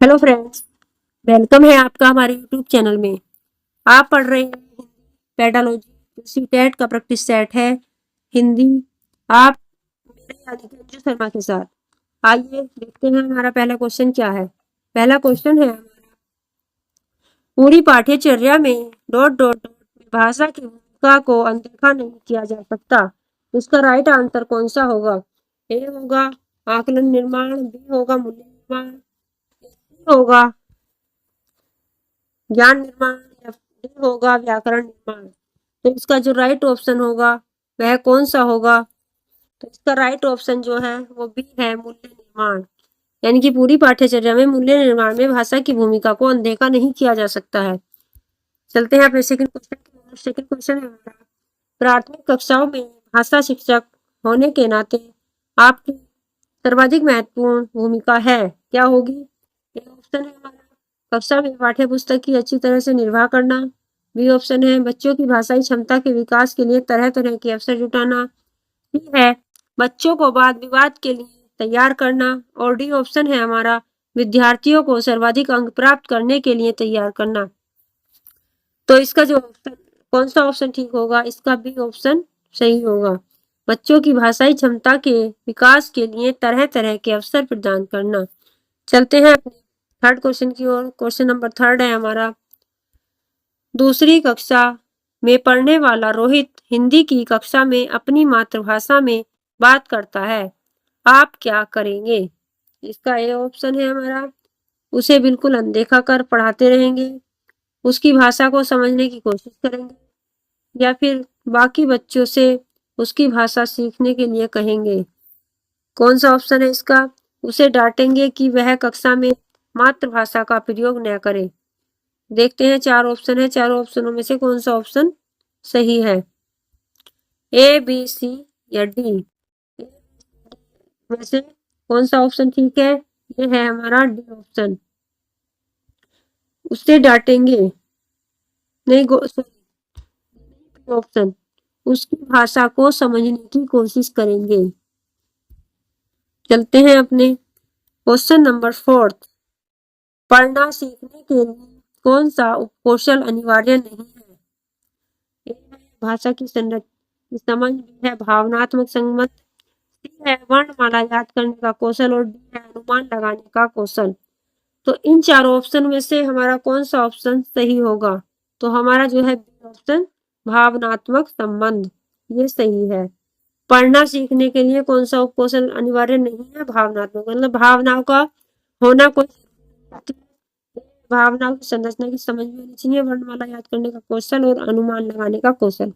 Hello friends, welcome है आपका हमारे यूट्यूब चैनल में। आप पढ़ रहे हैं पेडालॉजी, जो सीटेट का प्रैक्टिस सेट है हिंदी। आप मेरे यानी कि अंजू शर्मा के साथ आइए देखते हैं हमारा पहला क्वेश्चन क्या है। पहला क्वेश्चन है हमारा, पूरी पाठ्यचर्या में डॉट डॉट डॉट में भाषा की भूमिका को अनदेखा नहीं किया जा सकता। इसका राइट आंसर कौन सा होगा? ए होगा आकलन निर्माण, बी होगा मूल्य निर्माण, सी होगा ज्ञान निर्माण, या डी होगा व्याकरण निर्माण। तो इसका जो राइट ऑप्शन होगा वह कौन सा होगा? तो इसका राइट ऑप्शन जो है वो बी है, मूल्य निर्माण। यानी कि पूरी पाठ्यचर्या में मूल्य निर्माण में भाषा की भूमिका को अनदेखा नहीं किया जा सकता है। चलते हैं अपने सेकंड क्वेश्चन की ओर। सेकंड क्वेश्चन है हमारा, प्राथमिक कक्षाओं में भाषा शिक्षक होने के नाते आपकी सर्वाधिक महत्वपूर्ण भूमिका है, क्या होगी? ए ऑप्शन है हमारा, कक्षा में पाठ्य पुस्तक की अच्छी तरह से निर्वाह करना। बी ऑप्शन है, बच्चों की भाषाई क्षमता के विकास के लिए तरह तरह के अवसर जुटाना। सी है, बच्चों को वाद विवाद के लिए तैयार करना। और डी ऑप्शन है हमारा, विद्यार्थियों को सर्वाधिक अंक प्राप्त करने के लिए तैयार करना। तो इसका जो ऑप्शन कौन सा ऑप्शन ठीक होगा? इसका बी ऑप्शन सही होगा, बच्चों की भाषाई क्षमता के विकास के लिए तरह तरह के अवसर प्रदान करना। चलते हैं अपने थर्ड क्वेश्चन की ओर। क्वेश्चन नंबर थर्ड है हमारा, दूसरी कक्षा में पढ़ने वाला रोहित हिंदी की कक्षा में अपनी मातृभाषा में बात करता है, आप क्या करेंगे? इसका ए ऑप्शन है हमारा, उसे बिल्कुल अनदेखा कर पढ़ाते रहेंगे, उसकी भाषा को समझने की कोशिश करेंगे, या फिर बाकी बच्चों से उसकी भाषा सीखने के लिए कहेंगे। कौन सा ऑप्शन है इसका? उसे डांटेंगे कि वह कक्षा में मातृभाषा का प्रयोग न करे। देखते हैं, चार ऑप्शन है, चारों ऑप्शनों में से कौन सा ऑप्शन सही है? ए, बी, सी या डी? में से कौन सा ऑप्शन ठीक है? ये है हमारा डी ऑप्शन, उससे डांटेंगे नहीं, सॉरी ऑप्शन, उसकी भाषा को समझने की कोशिश करेंगे। चलते हैं अपने क्वेश्चन नंबर फोर्थ, पढ़ना सीखने के लिए कौन सा उपकौशल अनिवार्य नहीं है? ए है भाषा की समझ, बी है भावनात्मक संबंध, सी है वर्णमाला याद करने का कौशल, और डी है अनुमान लगाने का कौशल। तो इन चारों ऑप्शन में से हमारा कौन सा ऑप्शन सही होगा? तो हमारा जो है बी ऑप्शन, भावनात्मक संबंध, ये सही है। पढ़ना सीखने के लिए कौन सा उपकौशल अनिवार्य नहीं है? भावनात्मक, मतलब भावनाओं का होना कोई भावनाओं की संरचना की समझ में होनी चाहिए, वर्णमाला याद करने का कौशल और अनुमान लगाने का कौशल।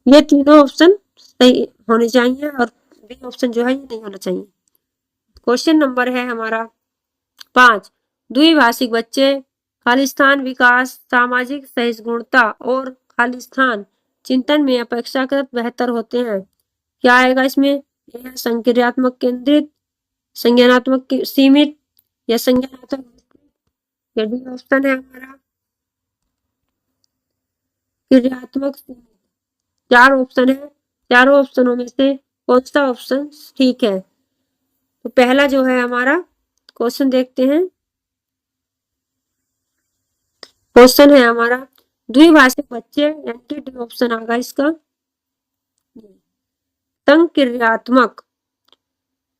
ये तीनों ऑप्शन सही होने चाहिए और बी ऑप्शन जो है ये नहीं होना चाहिए। क्वेश्चन नंबर है हमारा 5, द्विभाषिक बच्चे खालिस्तान विकास, सामाजिक सहिष्णुता और खालिस्तान चिंतन में अपेक्षाकृत बेहतर होते हैं, क्या आएगा इसमें? यह संक्रियात्मक केंद्रित, संज्ञानात्मक सीमित, या संज्ञानात्मक, या डी ऑप्शन है हमारा क्रियात्मक सीमित। चार ऑप्शन है, चारों ऑप्शनों में से कौन सा ऑप्शन ठीक है? तो पहला जो है हमारा क्वेश्चन देखते हैं। क्वेश्चन है हमारा, द्विभाषिक बच्चे, यानी कि डी ऑप्शन आएगा इसका। संक्रियात्मक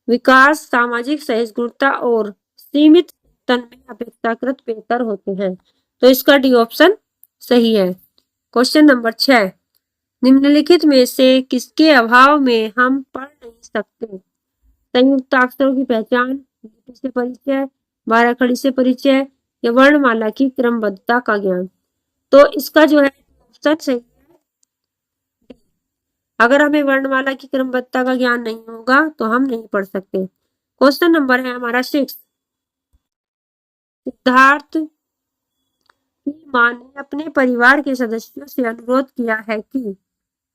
विकास, सामाजिक सहिष्णुता और सीमित चिंतन में अपेक्षाकृत बेहतर होते हैं, तो इसका डी ऑप्शन सही है। क्वेश्चन नंबर 6, निम्नलिखित में से किसके अभाव में हम पढ़ नहीं सकते? संयुक्ताक्षरों की पहचान, लिपि से परिचय, बाराखड़ी से परिचय, या वर्णमाला की क्रमबद्धता का ज्ञान। तो इसका जो है ऑप्शन सही है। अगर हमें वर्णमाला की क्रमबद्धता का ज्ञान नहीं होगा तो हम नहीं पढ़ सकते। क्वेश्चन नंबर है हमारा 6, सिद्धार्थ की मां ने अपने परिवार के सदस्यों से अनुरोध किया है कि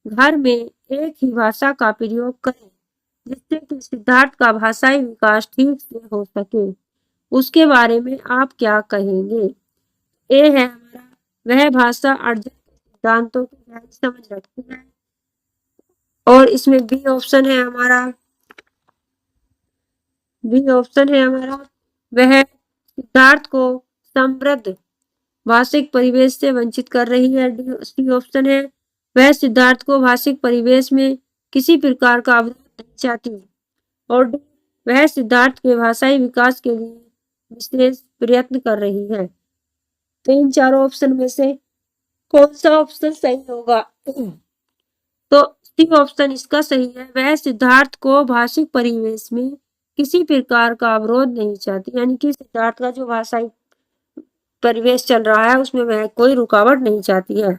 घर में एक ही भाषा का प्रयोग करें, जिससे कि सिद्धार्थ का भाषाई विकास ठीक से हो सके, उसके बारे में आप क्या कहेंगे? ए है हमारा, वह भाषा अर्जन के सिद्धांतों की गहरी समझ रखती है, और इसमें बी ऑप्शन है हमारा, बी ऑप्शन है हमारा, वह सिद्धार्थ को समृद्ध भाषिक परिवेश से वंचित कर रही है। डी ऑप्शन है, वह सिद्धार्थ को भाषिक परिवेश में किसी प्रकार का अवरोध नहीं चाहती। और डी, वह सिद्धार्थ के भाषाई विकास के लिए विशेष प्रयत्न कर रही है। तो इन चारों ऑप्शन में से कौन सा ऑप्शन सही होगा? तो सी ऑप्शन इसका सही है, वह सिद्धार्थ को भाषिक परिवेश में किसी प्रकार का अवरोध नहीं चाहती, यानी कि सिद्धार्थ का जो भाषाई परिवेश चल रहा है उसमें वह कोई रुकावट नहीं चाहती है।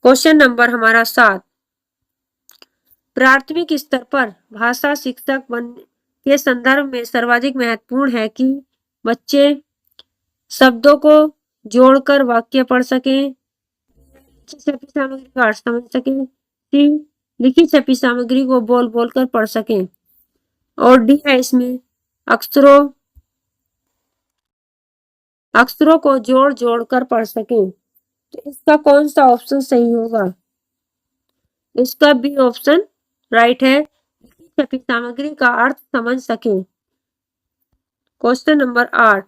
क्वेश्चन नंबर हमारा 7, प्राथमिक स्तर पर भाषा शिक्षक बनने के संदर्भ में सर्वाधिक महत्वपूर्ण है कि बच्चे शब्दों को जोड़कर वाक्य पढ़ सकें, लिखी छपी सामग्री का अर्थ समझ सकें, सी लिखी छपी सामग्री को बोल बोल कर पढ़ सकें, और डी है इसमें अक्षरों को जोड़ जोड़ कर पढ़ सकें। तो इसका कौन सा ऑप्शन सही होगा? इसका बी ऑप्शन राइट है, लिखी छपी सामग्री का अर्थ समझ सकें। क्वेश्चन नंबर 8,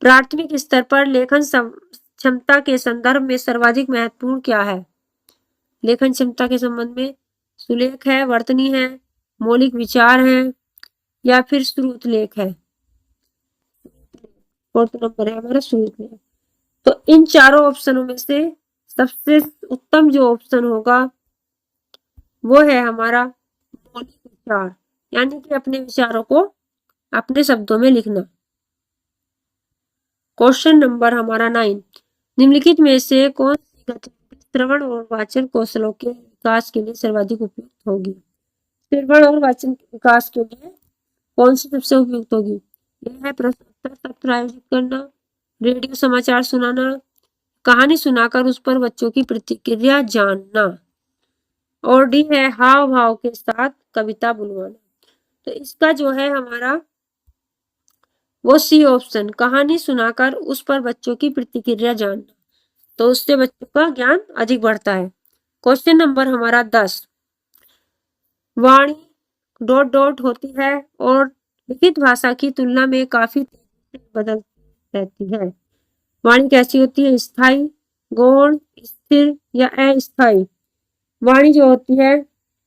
प्राथमिक स्तर पर लेखन क्षमता के संदर्भ में सर्वाधिक महत्वपूर्ण क्या है? लेखन क्षमता के संबंध में सुलेख है, वर्तनी है, मौलिक विचार है, या फिर श्रुत लेख है? फोर्थ नंबर है हमारा श्रुत लेख। तो इन चारों ऑप्शनों में से सबसे उत्तम जो ऑप्शन होगा वो है हमारा मौलिक विचार, यानी कि अपने विचारों को अपने शब्दों में लिखना। क्वेश्चन नंबर हमारा 9, निम्नलिखित में से कौन सी गतिविधि श्रवण और वाचन कौशलों के विकास के लिए सर्वाधिक उपयुक्त होगी? श्रवण और वाचन के विकास के लिए कौन सी सबसे उपयुक्त होगी? यह है प्रश्नोत्तर सत्र आयोजित करना, रेडियो समाचार सुनाना, कहानी सुनाकर उस पर बच्चों की प्रतिक्रिया जानना, और डी है हाव भाव के साथ कविता बुनवाना। तो इसका जो है हमारा वो सी ऑप्शन, कहानी सुनाकर उस पर बच्चों की प्रतिक्रिया जानना, तो उससे बच्चों का ज्ञान अधिक बढ़ता है। क्वेश्चन नंबर हमारा 10, वाणी डॉट डॉट होती है और लिखित भाषा की तुलना में काफी तेजी से बदलती रहती है। वाणी कैसी होती है? स्थायी, गौण, स्थिर या अस्थायी? वाणी जो होती है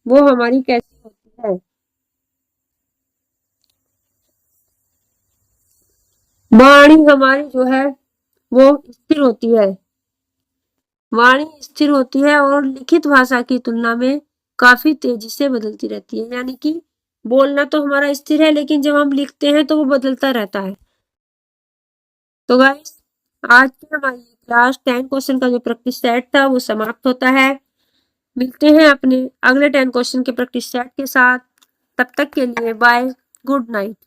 वो हमारी कैसी होती है? वाणी हमारी जो है वो स्थिर होती है। वाणी स्थिर होती है और लिखित भाषा की तुलना में काफी तेजी से बदलती रहती है, यानी कि बोलना तो हमारा स्थिर है लेकिन जब हम लिखते हैं तो वो बदलता रहता है। तो गाइस आज की हमारी क्लास 10 क्वेश्चन का जो प्रैक्टिस सेट था वो समाप्त होता है। मिलते हैं अपने अगले 10 क्वेश्चन के प्रैक्टिस सेट के साथ। तब तक के लिए बाय, गुड नाइट।